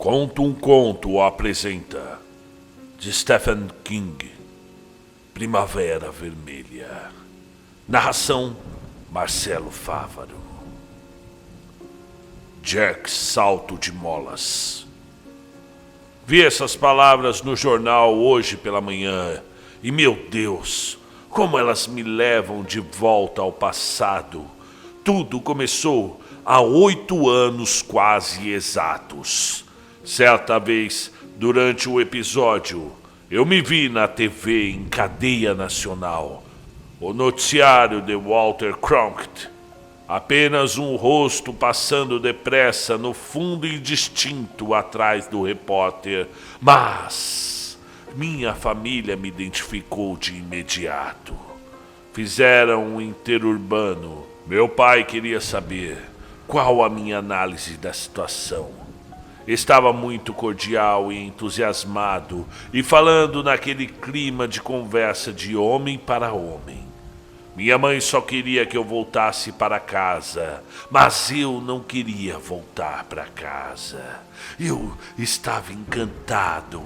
Conto um Conto apresenta, de Stephen King, Primavera Vermelha. Narração, Marcelo Fávaro. Jack Salto de Molas. Vi essas palavras no jornal hoje pela manhã e, meu Deus, como elas me levam de volta ao passado. Tudo começou há 8 anos quase exatos. Certa vez, durante o episódio, eu me vi na TV em cadeia nacional. O noticiário de Walter Cronkite. Apenas um rosto passando depressa no fundo indistinto atrás do repórter. Mas minha família me identificou de imediato. Fizeram um interurbano. Meu pai queria saber qual a minha análise da situação. Estava muito cordial e entusiasmado e falando naquele clima de conversa de homem para homem. Minha mãe só queria que eu voltasse para casa, mas eu não queria voltar para casa. Eu estava encantado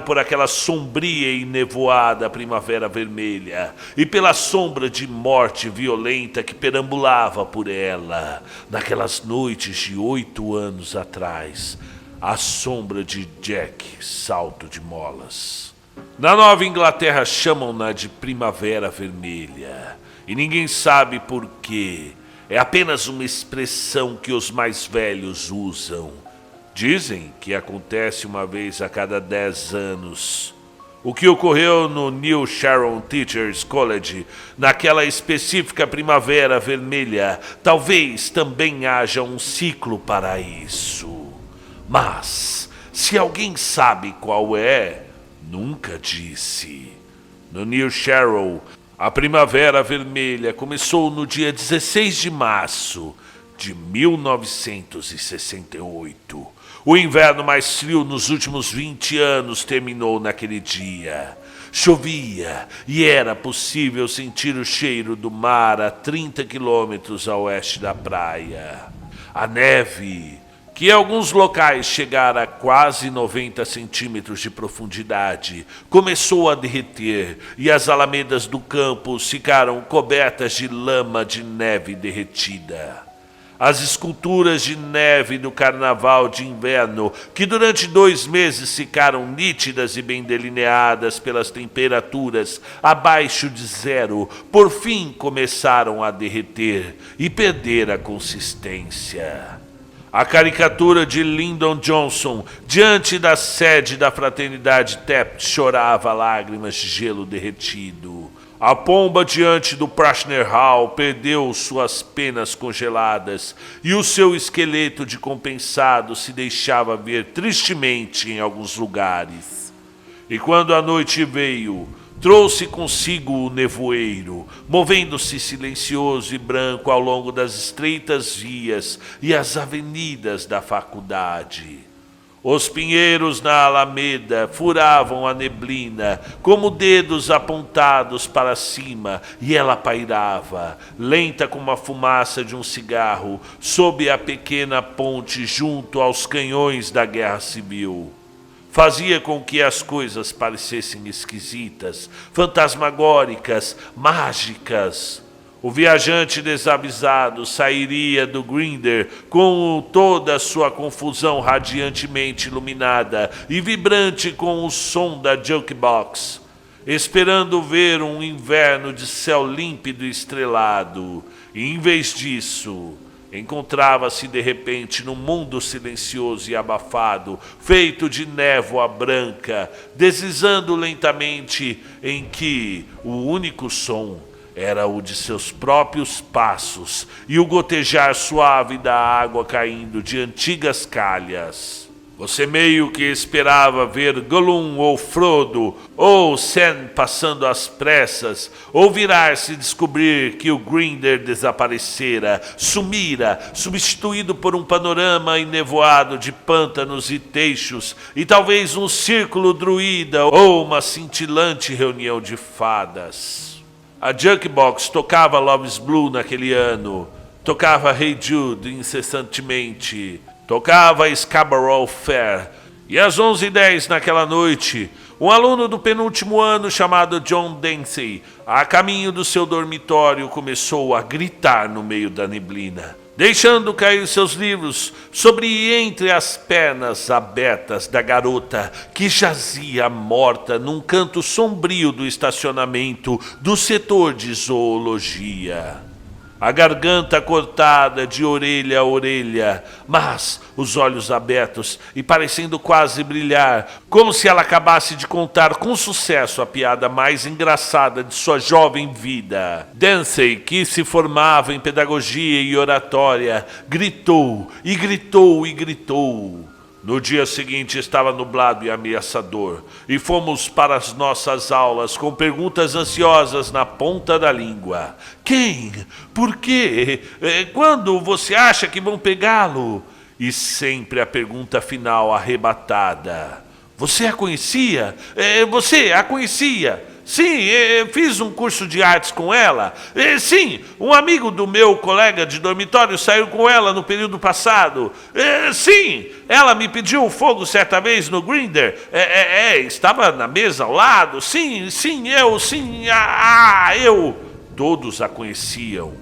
por aquela sombria e nevoada primavera vermelha e pela sombra de morte violenta que perambulava por ela naquelas noites de 8 anos atrás, a sombra de Jack Salto de Molas. Na Nova Inglaterra chamam-na de Primavera Vermelha e ninguém sabe por quê. É apenas uma expressão que os mais velhos usam. Dizem que acontece uma vez a cada 10 anos. O que ocorreu no New Sharon Teachers College, naquela específica primavera vermelha, talvez também haja um ciclo para isso. Mas, se alguém sabe qual é, nunca disse. No New Sharon, a primavera vermelha começou no dia 16 de março de 1968. O inverno mais frio nos últimos 20 anos terminou naquele dia. Chovia e era possível sentir o cheiro do mar a 30 quilômetros a oeste da praia. A neve, que em alguns locais chegara a quase 90 centímetros de profundidade, começou a derreter e as alamedas do campus ficaram cobertas de lama de neve derretida. As esculturas de neve do carnaval de inverno, que durante 2 meses ficaram nítidas e bem delineadas pelas temperaturas abaixo de 0, por fim começaram a derreter e perder a consistência. A caricatura de Lyndon Johnson, diante da sede da fraternidade Taft, chorava lágrimas de gelo derretido. A pomba diante do Prashner Hall perdeu suas penas congeladas e o seu esqueleto de compensado se deixava ver tristemente em alguns lugares. E quando a noite veio, trouxe consigo o nevoeiro, movendo-se silencioso e branco ao longo das estreitas vias e as avenidas da faculdade. Os pinheiros na alameda furavam a neblina como dedos apontados para cima e ela pairava, lenta como a fumaça de um cigarro, sob a pequena ponte junto aos canhões da Guerra Civil. Fazia com que as coisas parecessem esquisitas, fantasmagóricas, mágicas. O viajante desavisado sairia do Grinder com toda a sua confusão radiantemente iluminada e vibrante com o som da jukebox, esperando ver um inverno de céu límpido e estrelado. E em vez disso, encontrava-se de repente num mundo silencioso e abafado, feito de névoa branca, deslizando lentamente, em que o único som era o de seus próprios passos e o gotejar suave da água caindo de antigas calhas. Você meio que esperava ver Gollum ou Frodo ou Sam passando às pressas, ou virar-se e descobrir que o Grinder desaparecera, sumira, substituído por um panorama enevoado de pântanos e teixos e talvez um círculo druida ou uma cintilante reunião de fadas. A Jukebox tocava Love's Blue naquele ano, tocava Hey Jude incessantemente, Tocava Scarborough Fair. E às 11h10 naquela noite, um aluno do penúltimo ano chamado John Dempsey, a caminho do seu dormitório, começou a gritar no meio da neblina, deixando cair seus livros sobre entre as pernas abertas da garota que jazia morta num canto sombrio do estacionamento do setor de zoologia. A garganta cortada de orelha a orelha, mas os olhos abertos e parecendo quase brilhar, como se ela acabasse de contar com sucesso a piada mais engraçada de sua jovem vida. Dempsey, que se formava em pedagogia e oratória, gritou e gritou e gritou. No dia seguinte estava nublado e ameaçador, e fomos para as nossas aulas com perguntas ansiosas na ponta da língua. Quem? Por quê? Quando você acha que vão pegá-lo? E sempre a pergunta final arrebatada. Você a conhecia? Você a conhecia? Sim, fiz um curso de artes com ela. Sim, um amigo do meu colega de dormitório saiu com ela no período passado. Sim, ela me pediu fogo certa vez no Grindr. Estava na mesa ao lado. Sim, eu. Todos a conheciam.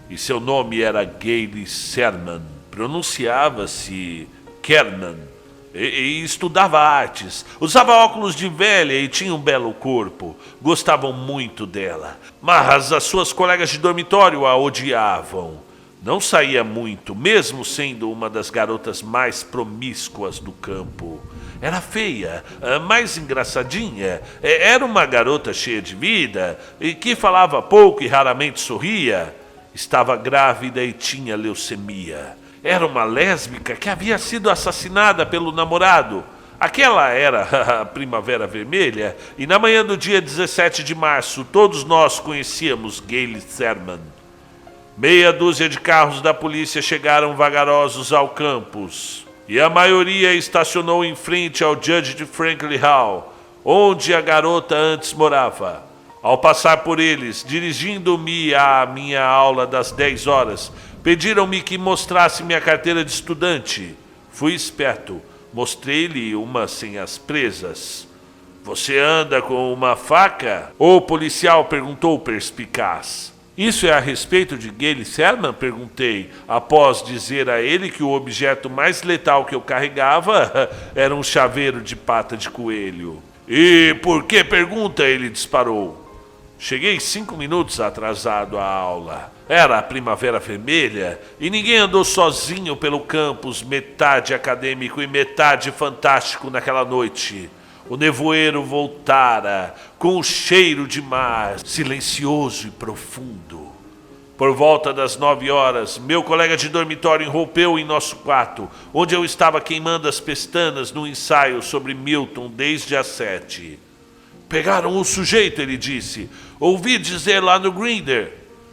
E seu nome era Gayle Sherman. Pronunciava-se Kerman. E estudava artes, usava óculos de velha e tinha um belo corpo. Gostavam muito dela, mas as suas colegas de dormitório a odiavam. Não saía muito, mesmo sendo uma das garotas mais promíscuas do campo. Era feia, mais engraçadinha. Era uma garota cheia de vida e que falava pouco e raramente sorria. Estava grávida e tinha leucemia. Era uma lésbica que havia sido assassinada pelo namorado. Aquela era a Primavera Vermelha, e na manhã do dia 17 de março, todos nós conhecíamos Gayle Sherman. Meia dúzia de carros da polícia chegaram vagarosos ao campus, e a maioria estacionou em frente ao Judge de Franklin Hall, onde a garota antes morava. Ao passar por eles, dirigindo-me à minha aula das 10 horas, pediram-me que mostrasse minha carteira de estudante. Fui esperto. Mostrei-lhe uma sem as presas. Você anda com uma faca? O policial perguntou perspicaz. Isso é a respeito de Gayle Sherman? Perguntei, após dizer a ele que o objeto mais letal que eu carregava era um chaveiro de pata de coelho. E por que pergunta? Ele disparou. Cheguei 5 minutos atrasado à aula. Era a Primavera Vermelha e ninguém andou sozinho pelo campus, metade acadêmico e metade fantástico naquela noite. O nevoeiro voltara com o cheiro de mar, silencioso e profundo. Por volta das 9 horas, meu colega de dormitório irrompeu em nosso quarto, onde eu estava queimando as pestanas no ensaio sobre Milton desde as 7. Pegaram o sujeito, ele disse. Ouvi dizer lá no Grindr.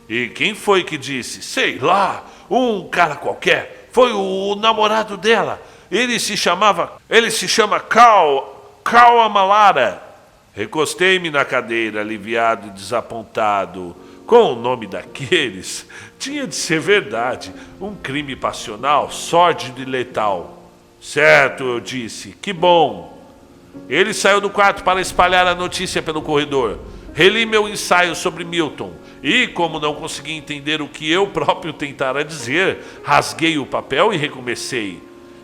E quem foi que disse? Sei lá, um cara qualquer. Foi o namorado dela. Ele se chama Carl Amalara. Recostei-me na cadeira, aliviado e desapontado. Com o nome daqueles, tinha de ser verdade. Um crime passional, sórdido e letal. Certo, eu disse. Que bom. Ele saiu do quarto para espalhar a notícia pelo corredor. Reli meu ensaio sobre Milton e, como não consegui entender o que eu próprio tentara dizer, rasguei o papel e recomecei.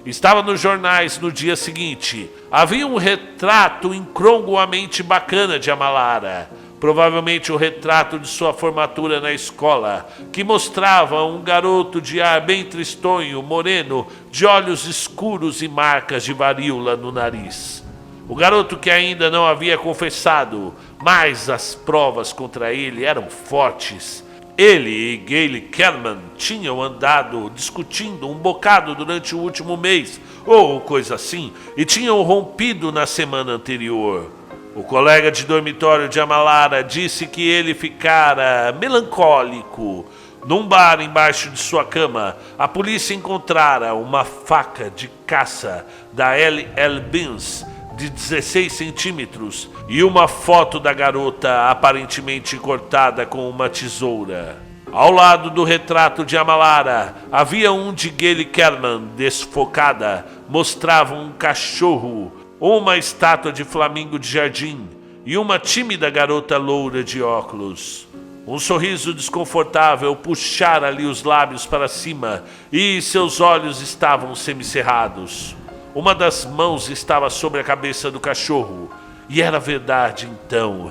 Estava nos jornais no dia seguinte. Havia um retrato incongruamente bacana de Amalara. Provavelmente o retrato de sua formatura na escola, que mostrava um garoto de ar bem tristonho, moreno, de olhos escuros e marcas de varíola no nariz. O garoto que ainda não havia confessado, mas as provas contra ele eram fortes. Ele e Gayle Sherman tinham andado discutindo um bocado durante o último mês, ou coisa assim, e tinham rompido na semana anterior. O colega de dormitório de Amalara disse que ele ficara melancólico. Num bar embaixo de sua cama, a polícia encontrara uma faca de caça da L.L. Beans, de 16 centímetros, e uma foto da garota aparentemente cortada com uma tesoura. Ao lado do retrato de Amalara, havia um de Gayle Kerman desfocada. Mostrava um cachorro, uma estátua de flamingo de jardim e uma tímida garota loura de óculos. Um sorriso desconfortável puxara-lhe os lábios para cima e seus olhos estavam semicerrados. Uma das mãos estava sobre a cabeça do cachorro. E era verdade então.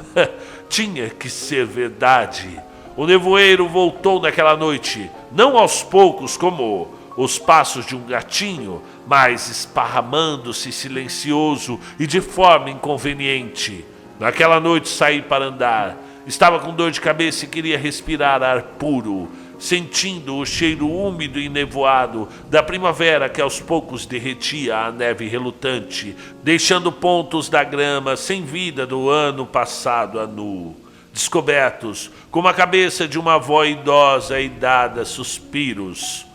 Tinha que ser verdade. O nevoeiro voltou naquela noite, não aos poucos como os passos de um gatinho, mas esparramando-se silencioso e de forma inconveniente. Naquela noite saí para andar. Estava com dor de cabeça e queria respirar ar puro, sentindo o cheiro úmido e nevoado da primavera que aos poucos derretia a neve relutante, deixando pontos da grama sem vida do ano passado a nu, descobertos, como a cabeça de uma avó idosa e dada suspiros.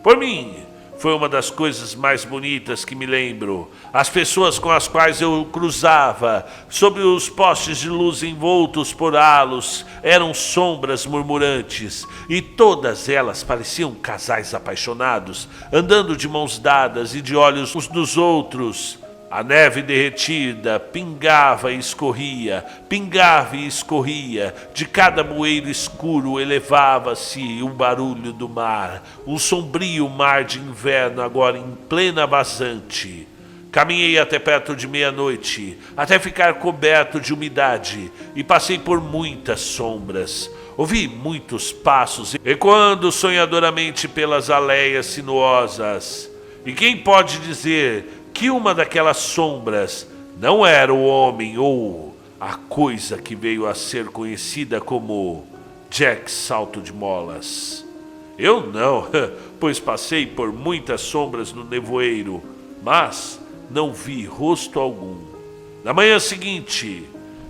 Por mim, foi uma das coisas mais bonitas que me lembro. As pessoas com as quais eu cruzava, sobre os postes de luz envoltos por halos, eram sombras murmurantes, e todas elas pareciam casais apaixonados, andando de mãos dadas e de olhos uns nos outros. A neve derretida pingava e escorria, de cada bueiro escuro elevava-se o barulho do mar, um sombrio mar de inverno agora em plena vazante. Caminhei até perto de meia-noite, até ficar coberto de umidade, e passei por muitas sombras. Ouvi muitos passos ecoando sonhadoramente pelas aleias sinuosas. E quem pode dizer que uma daquelas sombras não era o homem ou a coisa que veio a ser conhecida como Jack Salto de Molas? Eu não, pois passei por muitas sombras no nevoeiro, mas não vi rosto algum. Na manhã seguinte,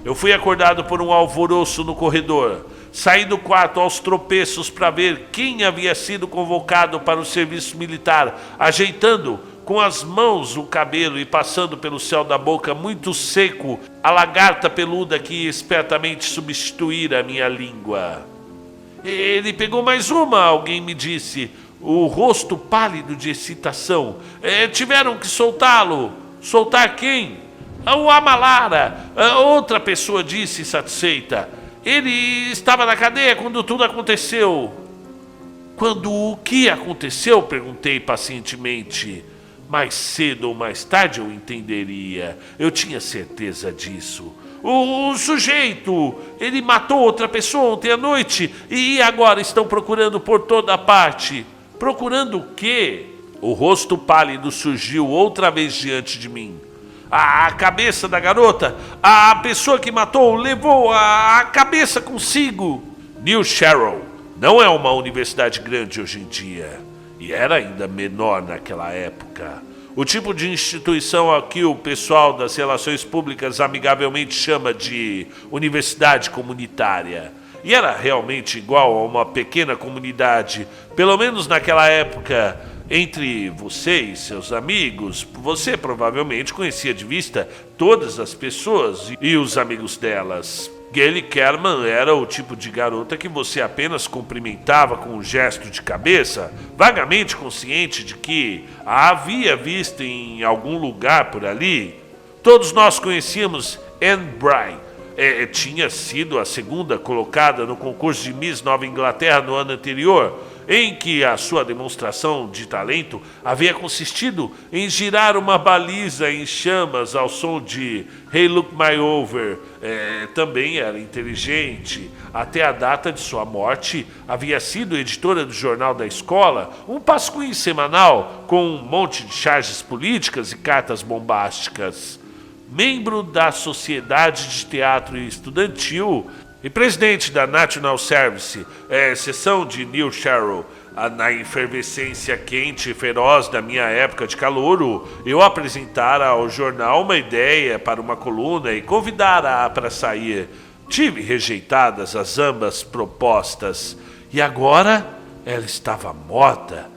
eu fui acordado por um alvoroço no corredor. Saí do quarto aos tropeços para ver quem havia sido convocado para o serviço militar, ajeitando com as mãos o cabelo e passando pelo céu da boca muito seco a lagarta peluda que espertamente substituíra a minha língua. Ele pegou mais uma, alguém me disse, o rosto pálido de excitação. Tiveram que soltá-lo. Soltar quem? O Amalara. Outra pessoa disse, satisfeita. Ele estava na cadeia quando tudo aconteceu. Quando o que aconteceu? Perguntei pacientemente. Mais cedo ou mais tarde eu entenderia. Eu tinha certeza disso. O sujeito, ele matou outra pessoa ontem à noite e agora estão procurando por toda parte. Procurando o quê? O rosto pálido surgiu outra vez diante de mim. A cabeça da garota, a pessoa que matou, levou a cabeça consigo. New Sharrow não é uma universidade grande hoje em dia. E era ainda menor naquela época. O tipo de instituição a que o pessoal das relações públicas amigavelmente chama de universidade comunitária. E era realmente igual a uma pequena comunidade, pelo menos naquela época, entre você e seus amigos. Você provavelmente conhecia de vista todas as pessoas e os amigos delas. Gayle Kerman era o tipo de garota que você apenas cumprimentava com um gesto de cabeça, vagamente consciente de que a havia visto em algum lugar por ali. Todos nós conhecíamos Anne Bry. Tinha sido a segunda colocada no concurso de Miss Nova Inglaterra no ano anterior, em que a sua demonstração de talento havia consistido em girar uma baliza em chamas ao som de Hey Look My Over. Também era inteligente. Até a data de sua morte, havia sido editora do jornal da escola, um pasquim semanal com um monte de charges políticas e cartas bombásticas. Membro da Sociedade de Teatro Estudantil e presidente da National Service, seção de New Sharrow. Na efervescência quente e feroz da minha época de calouro, eu apresentara ao jornal uma ideia para uma coluna e convidara-a para sair. Tive rejeitadas as ambas propostas. E agora ela estava morta.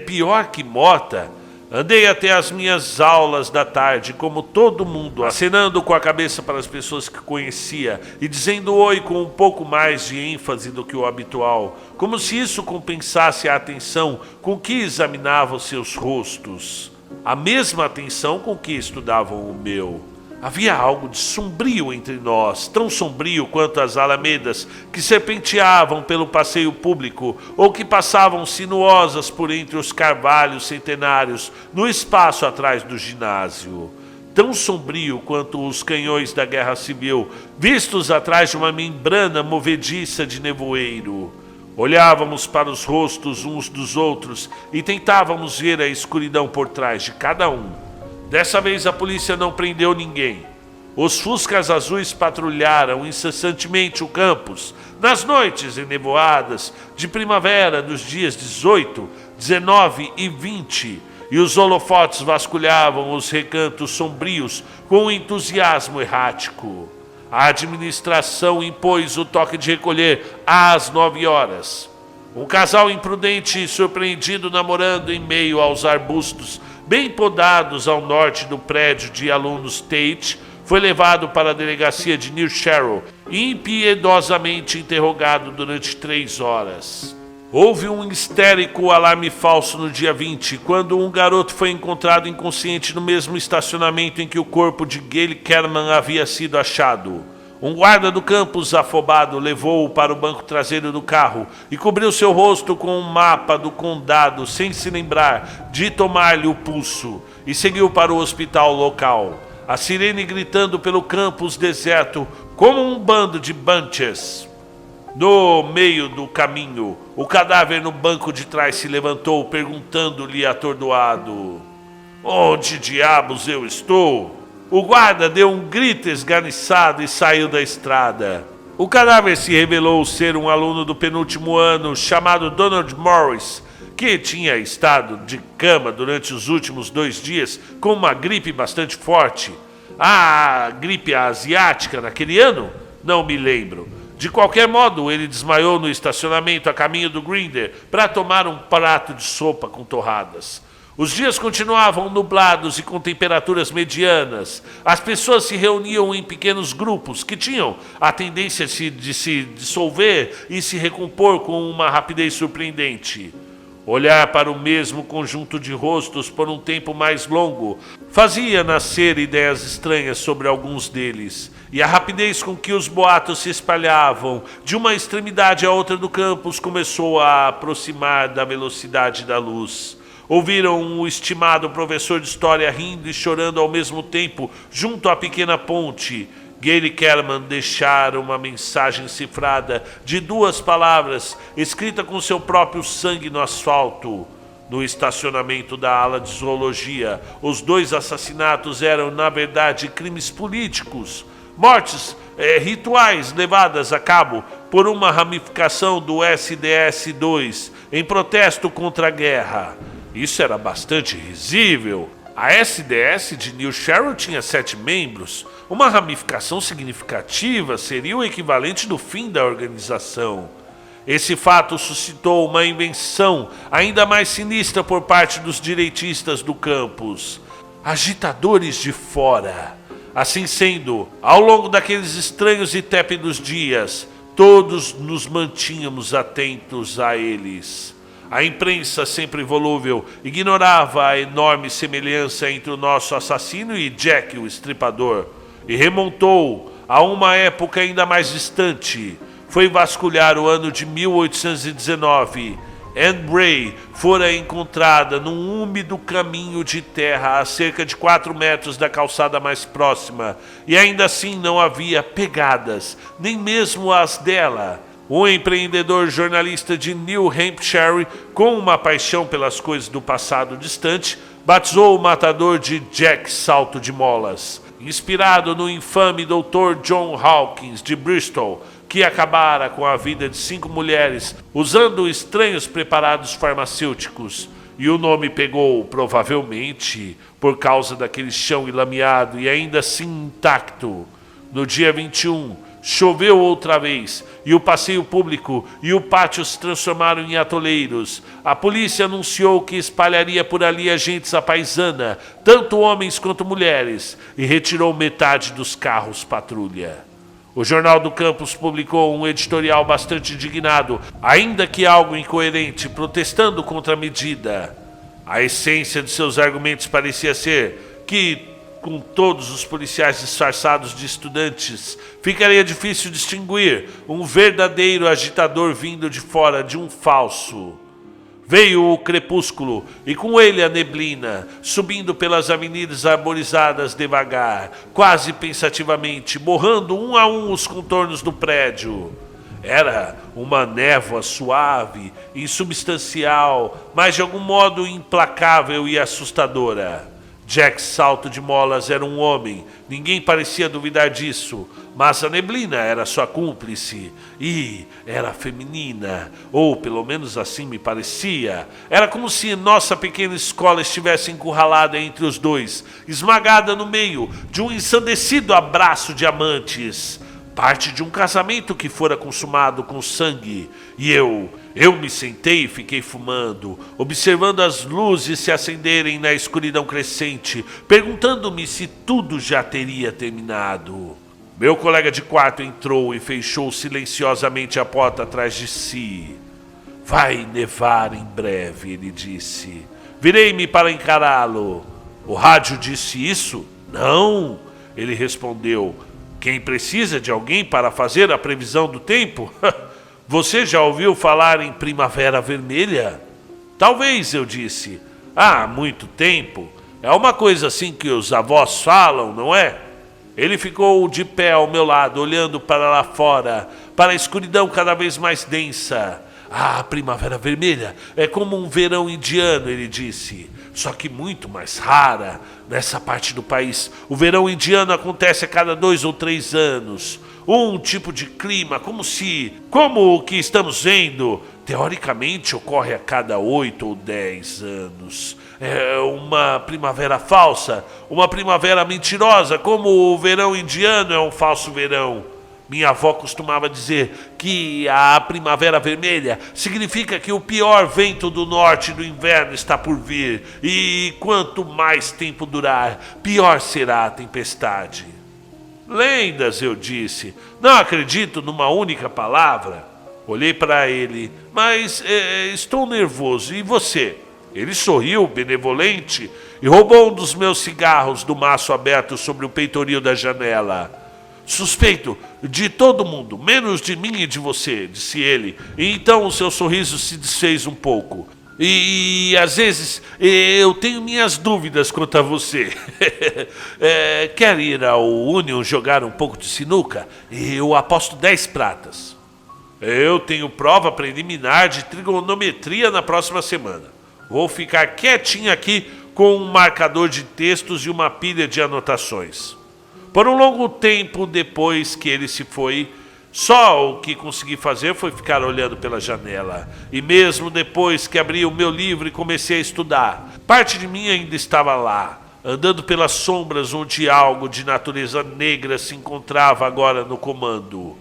Pior que morta. Andei até as minhas aulas da tarde, como todo mundo, acenando com a cabeça para as pessoas que conhecia e dizendo oi com um pouco mais de ênfase do que o habitual, como se isso compensasse a atenção com que examinavam seus rostos, a mesma atenção com que estudavam o meu. Havia algo de sombrio entre nós, tão sombrio quanto as alamedas que serpenteavam pelo passeio público ou que passavam sinuosas por entre os carvalhos centenários no espaço atrás do ginásio. Tão sombrio quanto os canhões da Guerra Civil, vistos atrás de uma membrana movediça de nevoeiro. Olhávamos para os rostos uns dos outros e tentávamos ver a escuridão por trás de cada um. Dessa vez a polícia não prendeu ninguém. Os fuscas azuis patrulharam incessantemente o campus nas noites enevoadas de primavera dos dias 18, 19 e 20, e os holofotes vasculhavam os recantos sombrios com um entusiasmo errático. A administração impôs o toque de recolher às 9 horas. Um casal imprudente surpreendido namorando em meio aos arbustos bem podados ao norte do prédio de alunos Tate, foi levado para a delegacia de New Sharrow e impiedosamente interrogado durante 3 horas. Houve um histérico alarme falso no dia 20, quando um garoto foi encontrado inconsciente no mesmo estacionamento em que o corpo de Gayle Kerman havia sido achado. Um guarda do campus afobado levou-o para o banco traseiro do carro e cobriu seu rosto com um mapa do condado sem se lembrar de tomar-lhe o pulso e seguiu para o hospital local, a sirene gritando pelo campus deserto como um bando de bunches. No meio do caminho, o cadáver no banco de trás se levantou perguntando-lhe atordoado: "Onde diabos eu estou?" O guarda deu um grito esganiçado e saiu da estrada. O cadáver se revelou ser um aluno do penúltimo ano chamado Donald Morris, que tinha estado de cama durante os últimos 2 dias com uma gripe bastante forte. A gripe asiática naquele ano? Não me lembro. De qualquer modo, ele desmaiou no estacionamento a caminho do Grinder para tomar um prato de sopa com torradas. Os dias continuavam nublados e com temperaturas medianas. As pessoas se reuniam em pequenos grupos que tinham a tendência de se dissolver e se recompor com uma rapidez surpreendente. Olhar para o mesmo conjunto de rostos por um tempo mais longo fazia nascer ideias estranhas sobre alguns deles, e a rapidez com que os boatos se espalhavam de uma extremidade à outra do campus começou a aproximar da velocidade da luz. Ouviram o estimado professor de história rindo e chorando ao mesmo tempo junto à pequena ponte. Gayle Kerman deixara uma mensagem cifrada de 2 palavras, escrita com seu próprio sangue no asfalto. No estacionamento da ala de zoologia, os 2 assassinatos eram, na verdade, crimes políticos. Mortes rituais levadas a cabo por uma ramificação do SDS-2 em protesto contra a guerra. Isso era bastante risível. A SDS de New Sharrow tinha 7 membros. Uma ramificação significativa seria o equivalente do fim da organização. Esse fato suscitou uma invenção ainda mais sinistra por parte dos direitistas do campus. Agitadores de fora. Assim sendo, ao longo daqueles estranhos e tépidos dias, todos nos mantínhamos atentos a eles. A imprensa, sempre volúvel, ignorava a enorme semelhança entre o nosso assassino e Jack, o estripador, e remontou a uma época ainda mais distante. Foi vasculhar o ano de 1819. Anne Bray fora encontrada num úmido caminho de terra a cerca de 4 metros da calçada mais próxima, e ainda assim não havia pegadas, nem mesmo as dela. Um empreendedor jornalista de New Hampshire, com uma paixão pelas coisas do passado distante, batizou o matador de Jack Salto de Molas, inspirado no infame Dr. John Hawkins de Bristol, que acabara com a vida de 5 mulheres usando estranhos preparados farmacêuticos. E o nome pegou, provavelmente, por causa daquele chão ilameado e ainda assim intacto. No dia 21, Choveu outra vez, e o passeio público e o pátio se transformaram em atoleiros. A polícia anunciou que espalharia por ali agentes à paisana, tanto homens quanto mulheres, e retirou metade dos carros patrulha. O Jornal do Campus publicou um editorial bastante indignado, ainda que algo incoerente, protestando contra a medida. A essência de seus argumentos parecia ser que, com todos os policiais disfarçados de estudantes, ficaria difícil distinguir um verdadeiro agitador vindo de fora de um falso. Veio o crepúsculo e com ele a neblina, subindo pelas avenidas arborizadas devagar, quase pensativamente, borrando um a um os contornos do prédio. Era uma névoa suave, insubstancial, mas de algum modo implacável e assustadora. Jack Salto de Molas era um homem, ninguém parecia duvidar disso, mas a neblina era sua cúmplice e era feminina, ou pelo menos assim me parecia. Era como se nossa pequena escola estivesse encurralada entre os dois, esmagada no meio de um ensandecido abraço de amantes, parte de um casamento que fora consumado com sangue. E eu me sentei e fiquei fumando, observando as luzes se acenderem na escuridão crescente, perguntando-me se tudo já teria terminado. Meu colega de quarto entrou e fechou silenciosamente a porta atrás de si. Vai nevar em breve, ele disse. Virei-me para encará-lo. O rádio disse isso? Não, ele respondeu. Quem precisa de alguém para fazer a previsão do tempo? Você já ouviu falar em Primavera Vermelha? Talvez, eu disse. Há muito tempo. É uma coisa assim que os avós falam, não é? Ele ficou de pé ao meu lado, olhando para lá fora, para a escuridão cada vez mais densa. Ah, Primavera Vermelha é como um verão indiano, ele disse. Só que muito mais rara. Nessa parte do país, o verão indiano acontece a cada 2 ou 3 anos. Um tipo de clima, como o que estamos vendo, teoricamente ocorre a cada 8 ou 10 anos. É uma primavera falsa, uma primavera mentirosa, como o verão indiano é um falso verão. Minha avó costumava dizer que a Primavera Vermelha significa que o pior vento do norte do inverno está por vir, e quanto mais tempo durar, pior será a tempestade. Lendas, eu disse. Não acredito numa única palavra. Olhei para ele. Mas estou nervoso. E você? Ele sorriu, benevolente, e roubou um dos meus cigarros do maço aberto sobre o peitoril da janela. Suspeito de todo mundo, menos de mim e de você, disse ele. E então o seu sorriso se desfez um pouco. E às vezes eu tenho minhas dúvidas quanto a você. Quer ir ao Union jogar um pouco de sinuca? Eu aposto 10 pratas. Eu tenho prova preliminar de trigonometria na próxima semana. Vou ficar quietinho aqui com um marcador de textos e uma pilha de anotações. Por um longo tempo depois que ele se foi, só o que consegui fazer foi ficar olhando pela janela. E mesmo depois que abri o meu livro e comecei a estudar, parte de mim ainda estava lá, andando pelas sombras onde algo de natureza negra se encontrava agora no comando.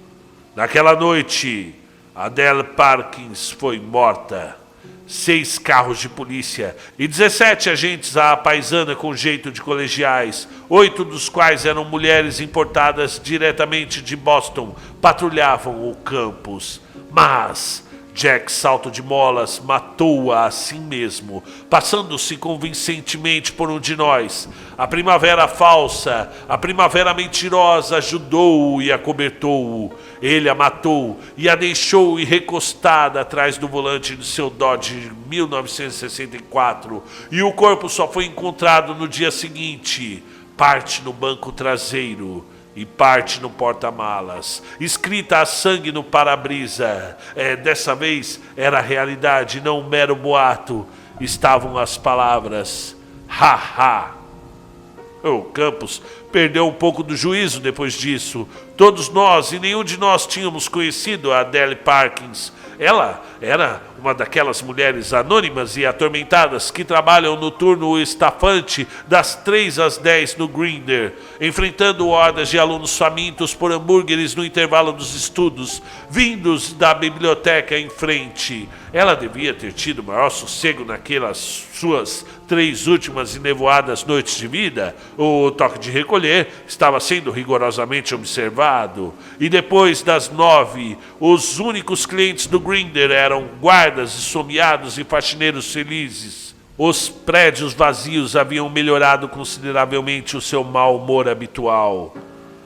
Naquela noite, Adele Parkins foi morta. 6 carros de polícia e 17 agentes à paisana com jeito de colegiais, 8 dos quais eram mulheres importadas diretamente de Boston, patrulhavam o campus. Mas Jack Salto de Molas matou-a assim mesmo, passando-se convincentemente por um de nós. A primavera falsa, a primavera mentirosa ajudou-o e acobertou-o. Ele a matou e a deixou recostada atrás do volante do seu Dodge 1964. E o corpo só foi encontrado no dia seguinte, parte no banco traseiro e parte no porta-malas, escrita a sangue no para-brisa. Dessa vez era realidade, não um mero boato. Estavam as palavras: ha-ha. O campus perdeu um pouco do juízo depois disso. Todos nós e nenhum de nós tínhamos conhecido a Adele Parkins. Ela era uma daquelas mulheres anônimas e atormentadas que trabalham no turno estafante das 3 às 10 no Grindr, enfrentando hordas de alunos famintos por hambúrgueres no intervalo dos estudos, vindos da biblioteca em frente. Ela devia ter tido maior sossego naquelas suas 3 últimas e nevoadas noites de vida. O toque de recolher estava sendo rigorosamente observado. E depois das 9, os únicos clientes do Grindr eram guardas esfomeados e faxineiros felizes. Os prédios vazios haviam melhorado consideravelmente o seu mau humor habitual.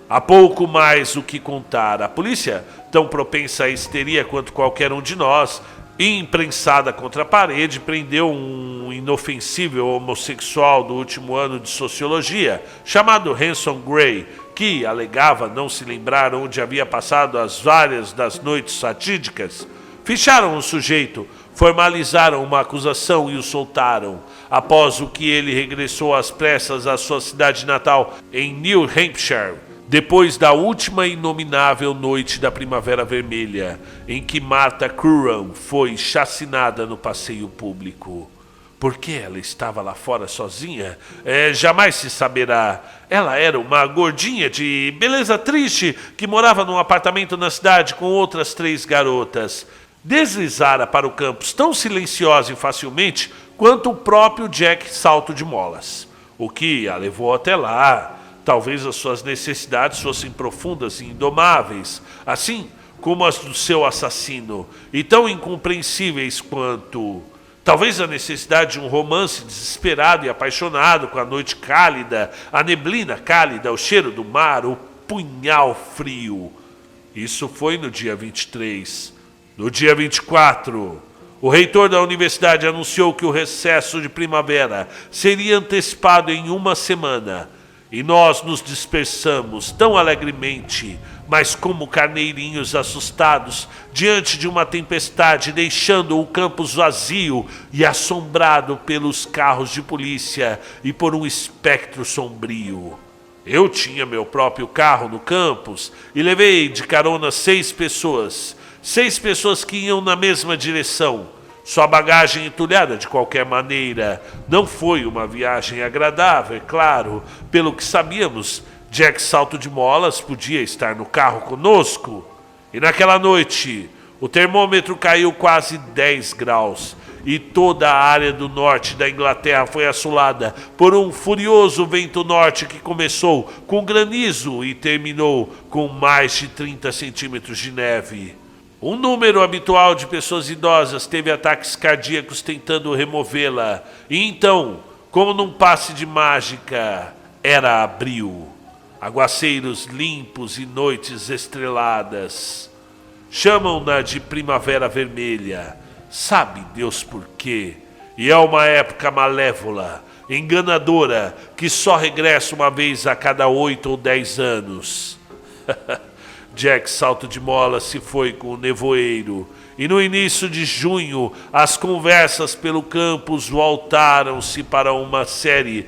Há pouco mais o que contar. A polícia, tão propensa à histeria quanto qualquer um de nós, imprensada contra a parede, prendeu um inofensível homossexual do último ano de sociologia, chamado Hanson Gray, que alegava não se lembrar onde havia passado as várias das noites fatídicas. Ficharam o sujeito, formalizaram uma acusação e o soltaram, após o que ele regressou às pressas à sua cidade natal, em New Hampshire, depois da última inominável noite da Primavera Vermelha, em que Martha Curran foi chacinada no passeio público. Por que ela estava lá fora sozinha? Jamais se saberá. Ela era uma gordinha de beleza triste que morava num apartamento na cidade com outras 3 garotas. Deslizara para o campus tão silenciosa e facilmente quanto o próprio Jack Salto de Molas, o que a levou até lá. Talvez as suas necessidades fossem profundas e indomáveis, assim como as do seu assassino, e tão incompreensíveis quanto... Talvez a necessidade de um romance desesperado e apaixonado com a noite cálida, a neblina cálida, o cheiro do mar, o punhal frio. Isso foi no dia 23. No dia 24, o reitor da universidade anunciou que o recesso de primavera seria antecipado em 1 semana. E nós nos dispersamos tão alegremente, mas como carneirinhos assustados, diante de uma tempestade, deixando o campus vazio e assombrado pelos carros de polícia e por um espectro sombrio. Eu tinha meu próprio carro no campus e levei de carona 6 pessoas. 6 pessoas que iam na mesma direção. Sua bagagem entulhada de qualquer maneira. Não foi uma viagem agradável, é claro. Pelo que sabíamos, Jack Salto de Molas podia estar no carro conosco. E naquela noite, o termômetro caiu quase 10 graus. E toda a área do norte da Inglaterra foi assolada por um furioso vento norte que começou com granizo e terminou com mais de 30 centímetros de neve. Um número habitual de pessoas idosas teve ataques cardíacos tentando removê-la. E então, como num passe de mágica, era abril. Aguaceiros limpos e noites estreladas. Chamam-na de Primavera Vermelha. Sabe Deus por quê? E é uma época malévola, enganadora, que só regressa uma vez a cada 8 ou 10 anos. Jack Salto de Molas se foi com o nevoeiro, e no início de junho as conversas pelo campus voltaram-se para uma série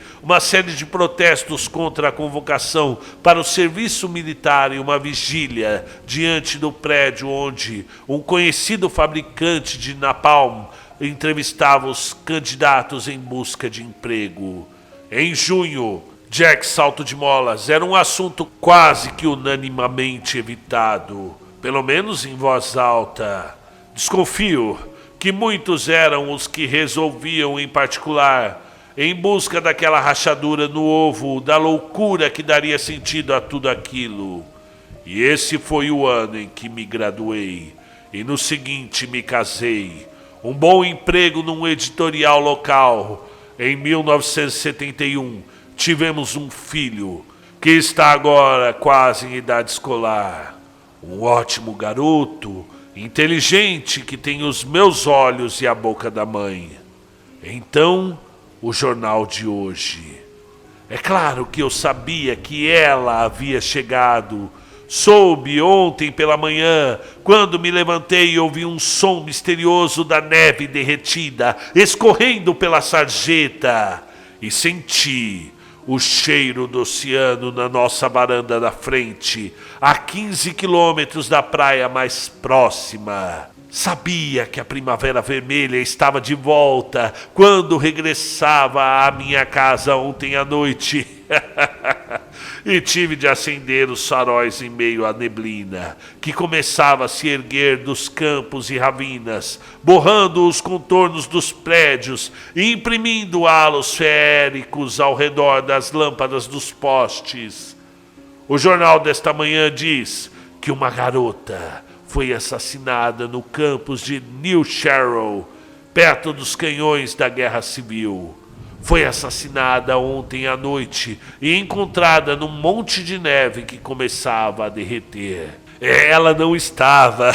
de protestos contra a convocação para o serviço militar e uma vigília diante do prédio onde um conhecido fabricante de napalm entrevistava os candidatos em busca de emprego. Em junho, Jack Salto de Molas era um assunto quase que unanimamente evitado, pelo menos em voz alta. Desconfio que muitos eram os que resolviam em particular, em busca daquela rachadura no ovo, da loucura que daria sentido a tudo aquilo. E esse foi o ano em que me graduei, e no seguinte me casei. Um bom emprego num editorial local. Em 1971, tivemos um filho, que está agora quase em idade escolar. Um ótimo garoto, inteligente, que tem os meus olhos e a boca da mãe. Então, o jornal de hoje. É claro que eu sabia que ela havia chegado. Soube ontem pela manhã, quando me levantei e ouvi um som misterioso da neve derretida, escorrendo pela sarjeta. E senti o cheiro do oceano na nossa varanda da frente, a 15 quilômetros da praia mais próxima. Sabia que a Primavera Vermelha estava de volta quando regressava à minha casa ontem à noite. E tive de acender os faróis em meio à neblina, que começava a se erguer dos campos e ravinas, borrando os contornos dos prédios e imprimindo halos feéricos ao redor das lâmpadas dos postes. O jornal desta manhã diz que uma garota foi assassinada no campus de New Sharrow, perto dos canhões da Guerra Civil. Foi assassinada ontem à noite e encontrada num monte de neve que começava a derreter. Ela não estava,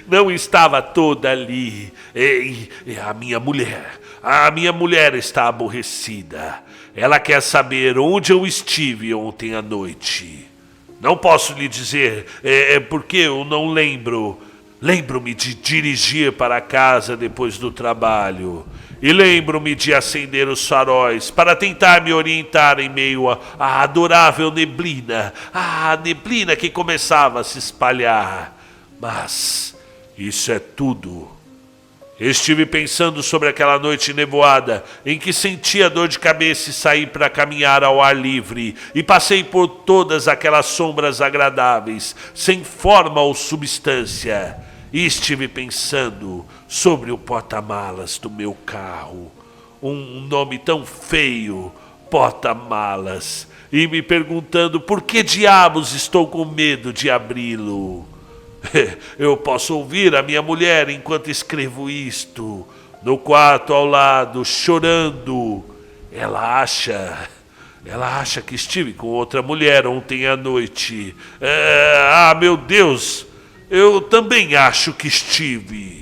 não estava toda ali. E a minha mulher está aborrecida. Ela quer saber onde eu estive ontem à noite. Não posso lhe dizer, porque eu não lembro. Lembro-me de dirigir para casa depois do trabalho. E lembro-me de acender os faróis para tentar me orientar em meio à adorável neblina. A neblina que começava a se espalhar. Mas isso é tudo. Estive pensando sobre aquela noite nevoada em que senti a dor de cabeça e saí para caminhar ao ar livre e passei por todas aquelas sombras agradáveis, sem forma ou substância. E estive pensando sobre o porta-malas do meu carro, um nome tão feio, porta-malas, e me perguntando por que diabos estou com medo de abri-lo. Eu posso ouvir a minha mulher enquanto escrevo isto, no quarto ao lado, chorando. Ela acha que estive com outra mulher ontem à noite. Meu Deus, eu também acho que estive.